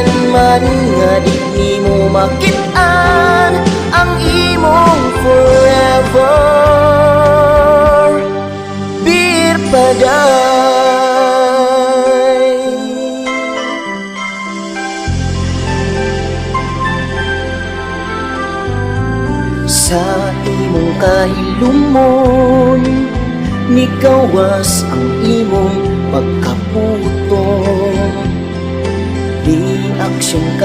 Bisan man nga di nimo makit-an ang imong forever, bir paday. Sa imong kahilumon nikawas ang imong pagkaputong, di aksyon ka